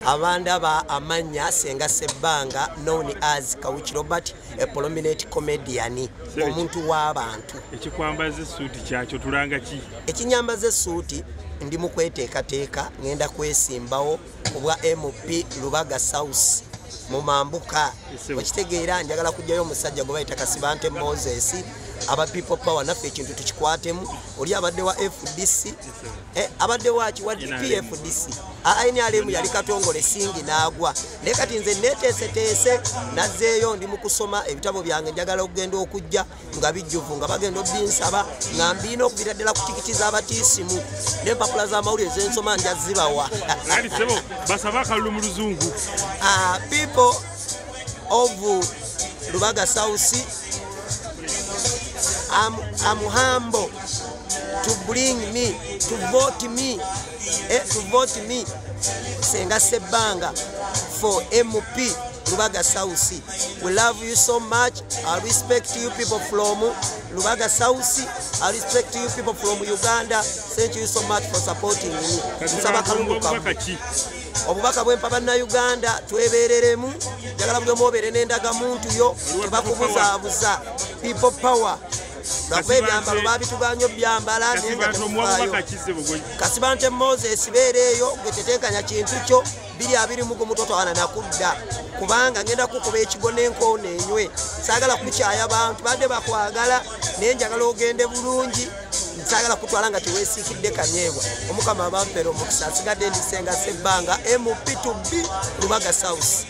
abandaba amanya Ssenga Sebanga known as Kawuki Robert, a prominent comedian, omuntu w'abantu. Ekikwambaza suuti kyakyo tulanga ki? Ekinyambaza suuti ndi mu kweteekateeka ngenda kwesimbawo kubwa MP Rubaga South mu mambuka. Okitegeera njagala kujjayo omusajja gwe bayita Kasibante Moses aba people power naffe ekintu tukikwatemu. Oli abadde wa FDC abadde waaki wa PFDC aini alemu yali katongole singi n'agwa naye kati nze neeteeseteese nazzeeyo ndi mu kusoma ebitabo byange njagala okugenda okujja nga bijjuvu nga bagenda obinsaba nga mbiina okubira ddala ku tikiti z'abatiisimu n'empapula z'amawulire zensoma njazibawa. Basaba akalulu mu luzungu. People of Rubaga South, I'm humble to bring me, to vote me, Ssenga Sebanga for MP Rubaga South. We love you so much. I respect you people from Rubaga South. I respect you people from Uganda. Thank you so much for supporting me. Obubaka bwempa bannayuganda twebereremu njagala bwe mwobeere n'endagamuntu yo tebakubuzaabuza people power lwakuba ebyambalo baabituganya byambala Kasibante Moses beereeyo gwe tetenkanya kintu kyo 220 mutoto wana nakudda kubanga ngenda kukuba ekigo n'enkoona enywe saagala kukyaya bantu badde bakwagala naye njagala ogende bulungi nsagala kutwala nga teweesiikidde kanyeebwa omukama abampera omukisa nsigadde ndi Ssenga Sebanga MP2B Rubaga South.